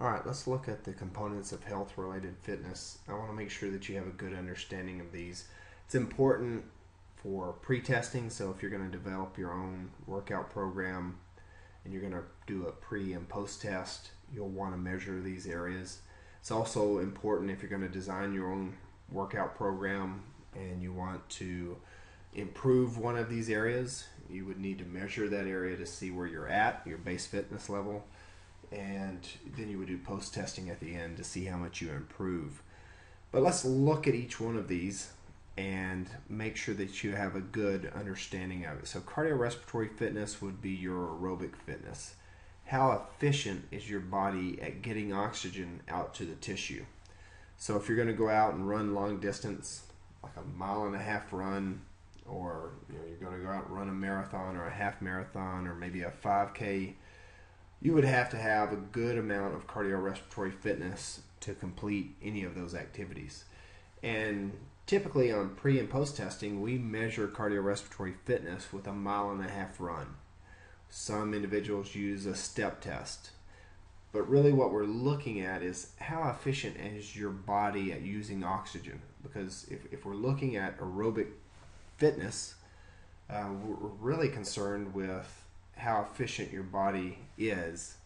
All right, let's look at the components of health-related fitness. I want to make sure that you have a good understanding of these. It's important for pre-testing, so if you're going to develop your own workout program and you're going to do a pre and post-test, you'll want to measure these areas. It's also important if you're going to design your own workout program and you want to improve one of these areas, you would need to measure that area to see where you're at, your base fitness level, and then you would do post-testing at the end to see how much you improve. But let's look at each one of these and make sure that you have a good understanding of it. So cardiorespiratory fitness would be your aerobic fitness. How efficient is your body at getting oxygen out to the tissue? So if you're going to go out and run long distance, like a 1.5-mile run, or you're going to go out and run a marathon or a half marathon or maybe a 5K, you would have to have a good amount of cardiorespiratory fitness to complete any of those activities. And typically on pre and post testing, we measure cardiorespiratory fitness with a 1.5-mile run. Some individuals use a step test. But really what we're looking at is how efficient is your body at using oxygen. Because if we're looking at aerobic fitness, we're really concerned with how efficient your body is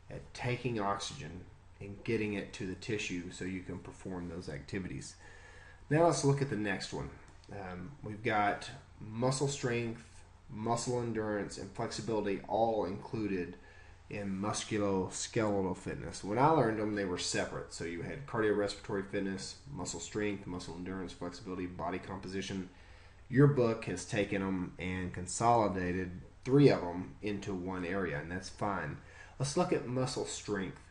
at taking oxygen and getting it to the tissue so you can perform those activities. Now let's look at the next one. We've got muscle strength, muscle endurance, and flexibility all included in musculoskeletal fitness. When I learned them, they were separate. So you had cardiorespiratory fitness, muscle strength, muscle endurance, flexibility, body composition. Your book has taken them and consolidated 3 of them into one area, and that's fine. Let's look at muscle strength.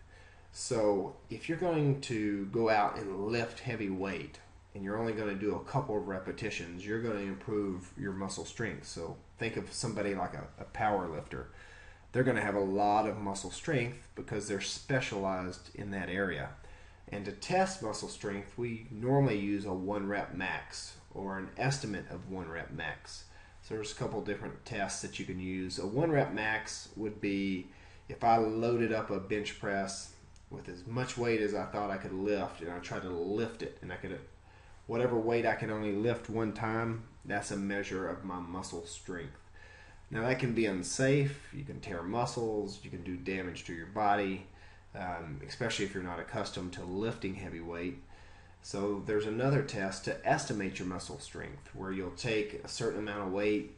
So if you're going to go out and lift heavy weight and you're only going to do a couple of repetitions, you're going to improve your muscle strength. So think of somebody like a power lifter. They're going to have a lot of muscle strength because they're specialized in that area. And to test muscle strength, we normally use a 1 rep max or an estimate of 1 rep max. So there's a couple different tests that you can use. A 1 rep max would be if I loaded up a bench press with as much weight as I thought I could lift, and I tried to lift it, and I could, whatever weight I can only lift one time, that's a measure of my muscle strength. Now that can be unsafe. You can tear muscles, you can do damage to your body, especially if you're not accustomed to lifting heavy weight. So there's another test to estimate your muscle strength where you'll take a certain amount of weight,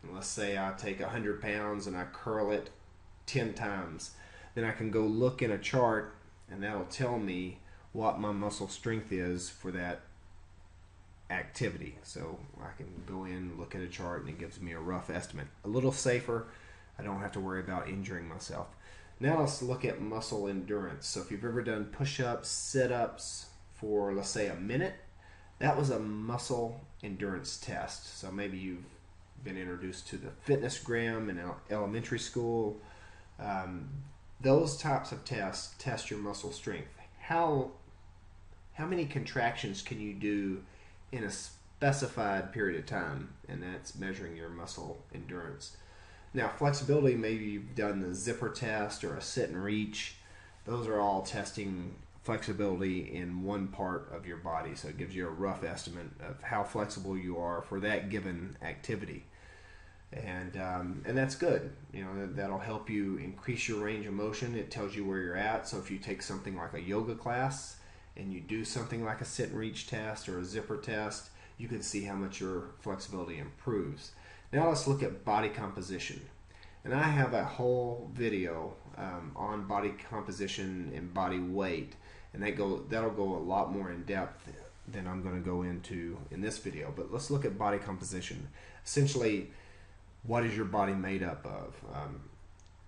and let's say I take 100 pounds and I curl it 10 times. Then I can go look in a chart and that'll tell me what my muscle strength is for that activity. So I can go in, look at a chart, and it gives me a rough estimate. A little safer. I don't have to worry about injuring myself. Now let's look at muscle endurance. So if you've ever done push-ups, sit-ups for, let's say, a minute, that was a muscle endurance test. So maybe you've been introduced to the fitness gram in elementary school. Those types of tests test your muscle strength. How many contractions can you do in a specified period of time? And that's measuring your muscle endurance. Now flexibility, maybe you've done the zipper test or a sit and reach. Those are all testing flexibility in one part of your body. So it gives you a rough estimate of how flexible you are for that given activity. And that's good. That'll help you increase your range of motion. It tells you where you're at. So if you take something like a yoga class and you do something like a sit and reach test or a zipper test, you can see how much your flexibility improves. Now let's look at body composition. And I have a whole video on body composition and body weight, and that'll go a lot more in depth than I'm going to go into in this video. But let's look at body composition. Essentially, what is your body made up of?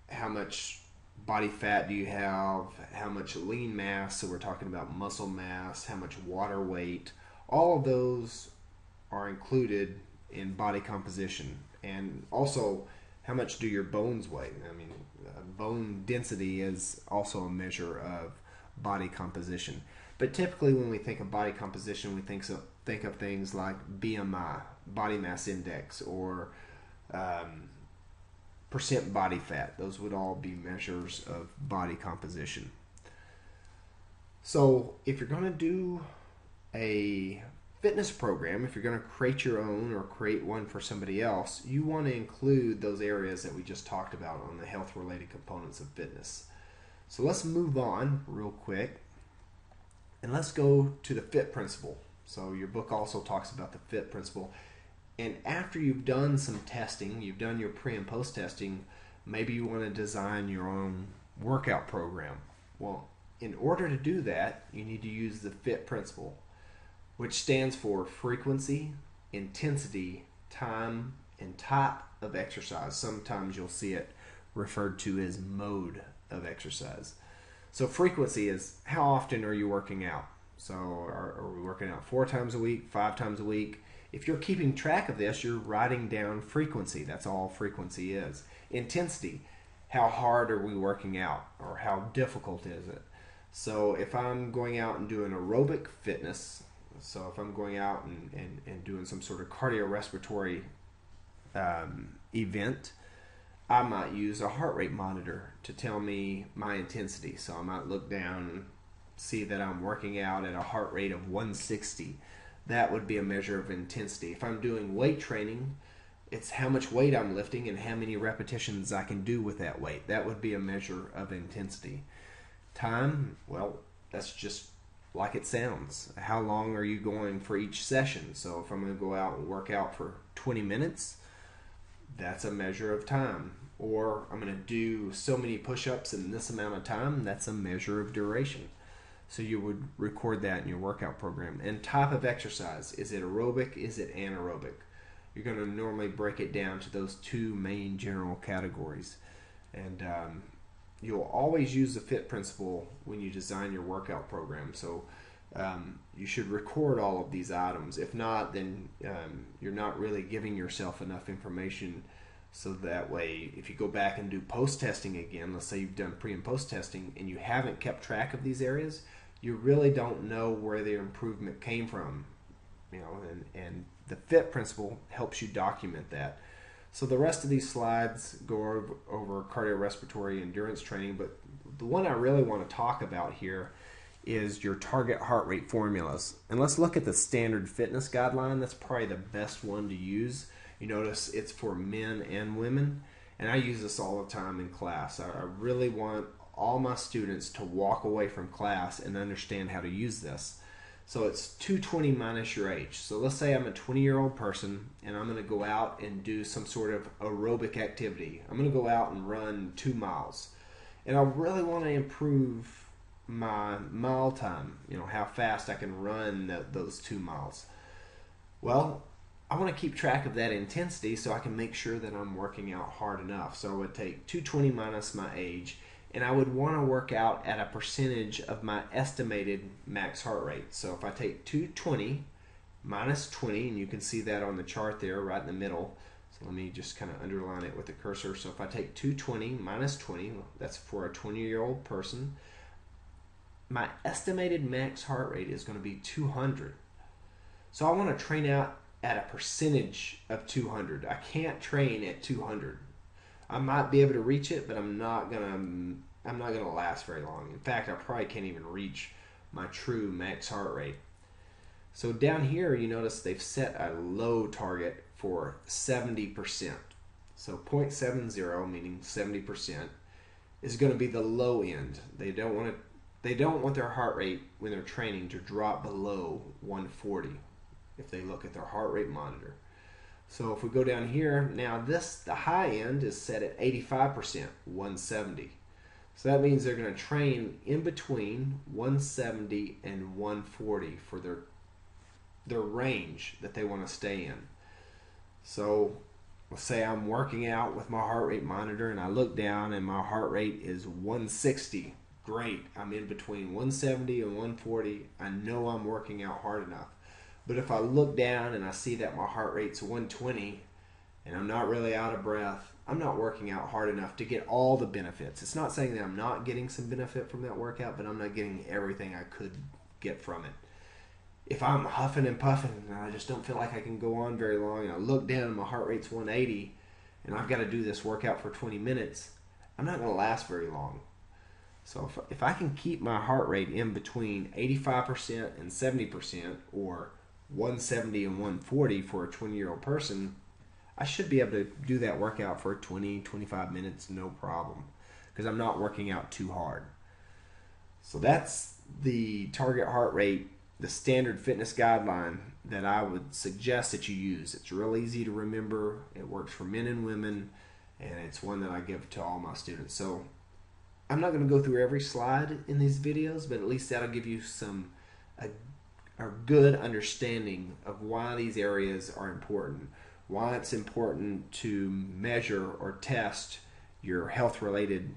How much body fat do you have? How much lean mass? So we're talking about muscle mass. How much water weight? All of those are included in body composition. And also, how much do your bones weigh? I mean, bone density is also a measure of body composition. But typically when we think of body composition, we think of things like BMI, body mass index, or percent body fat. Those would all be measures of body composition. So if you're going to do a fitness program, if you're going to create your own or create one for somebody else, you want to include those areas that we just talked about on the health related components of fitness. So let's move on real quick and let's go to the FIT principle. So your book also talks about the FIT principle. And after you've done some testing, you've done your pre and post testing, maybe you want to design your own workout program. Well, in order to do that, you need to use the FIT principle, which stands for frequency, intensity, time, and type of exercise. Sometimes you'll see it referred to as mode of exercise. So frequency is how often are you working out? So are we working out 4 times a week, 5 times a week? If you're keeping track of this, you're writing down frequency. That's all frequency is. Intensity, how hard are we working out, or how difficult is it? So if I'm going out and doing aerobic fitness, so if I'm going out and doing some sort of cardiorespiratory event, I might use a heart rate monitor to tell me my intensity. So I might look down and see that I'm working out at a heart rate of 160. That would be a measure of intensity. If I'm doing weight training, it's how much weight I'm lifting and how many repetitions I can do with that weight. That would be a measure of intensity. Time, well, that's just like it sounds. How long are you going for each session? So if I'm going to go out and work out for 20 minutes, that's a measure of time. Or I'm going to do so many push-ups in this amount of time, that's a measure of duration. So you would record that in your workout program. And type of exercise, is it aerobic, is it anaerobic? You're going to normally break it down to those 2 main general categories. And you'll always use the FIT principle when you design your workout program. So you should record all of these items. If not, then you're not really giving yourself enough information. So that way, if you go back and do post-testing again, let's say you've done pre and post-testing and you haven't kept track of these areas, you really don't know where the improvement came from. And the FIT principle helps you document that. So the rest of these slides go over cardiorespiratory endurance training, but the one I really want to talk about here is your target heart rate formulas. And let's look at the standard fitness guideline. That's probably the best one to use. You notice it's for men and women, and I use this all the time in class. I really want all my students to walk away from class and understand how to use this. So it's 220 minus your age. So let's say I'm a 20-year-old person and I'm going to go out and do some sort of aerobic activity. I'm going to go out and run 2 miles. And I really want to improve my mile time, how fast I can run those 2 miles. Well, I want to keep track of that intensity so I can make sure that I'm working out hard enough. So I would take 220 minus my age, and I would want to work out at a percentage of my estimated max heart rate. So if I take 220 minus 20, and you can see that on the chart there right in the middle. So let me just kind of underline it with the cursor. So if I take 220 minus 20, that's for a 20-year-old person, my estimated max heart rate is going to be 200. So I want to train out at a percentage of 200. I can't train at 200. I might be able to reach it, but I'm not gonna last very long. In fact, I probably can't even reach my true max heart rate. So down here, you notice they've set a low target for 70%. So 0.70, meaning 70%, is going to be the low end. They don't want their heart rate when they're training to drop below 140 if they look at their heart rate monitor. So if we go down here, now the high end is set at 85%, 170. So that means they're going to train in between 170 and 140 for their range that they want to stay in. So let's say I'm working out with my heart rate monitor and I look down and my heart rate is 160. Great, I'm in between 170 and 140. I know I'm working out hard enough. But if I look down and I see that my heart rate's 120 and I'm not really out of breath, I'm not working out hard enough to get all the benefits. It's not saying that I'm not getting some benefit from that workout, but I'm not getting everything I could get from it. If I'm huffing and puffing and I just don't feel like I can go on very long and I look down and my heart rate's 180 and I've got to do this workout for 20 minutes, I'm not going to last very long. So if I can keep my heart rate in between 85% and 70%, or 170 and 140 for a 20-year-old person, I should be able to do that workout for 20, 25 minutes, no problem, because I'm not working out too hard. So that's the target heart rate, the standard fitness guideline that I would suggest that you use. It's real easy to remember. It works for men and women, and it's one that I give to all my students. So I'm not going to go through every slide in these videos, but at least that'll give you a good understanding of why these areas are important, why it's important to measure or test your health-related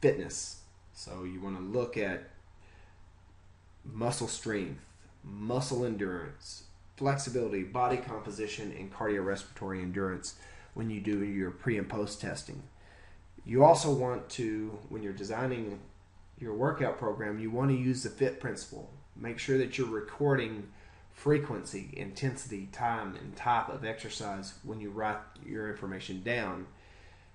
fitness. So you want to look at muscle strength, muscle endurance, flexibility, body composition, and cardiorespiratory endurance when you do your pre and post testing. You also want to, when you're designing your workout program, you want to use the FIT principle. Make sure that you're recording frequency, intensity, time, and type of exercise when you write your information down.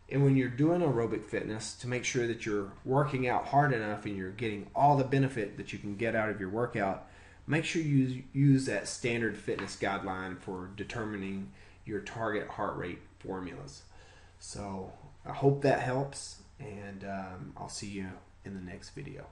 And when you're doing aerobic fitness, to make sure that you're working out hard enough and you're getting all the benefit that you can get out of your workout, make sure you use that standard fitness guideline for determining your target heart rate formulas. So I hope that helps, and I'll see you in the next video.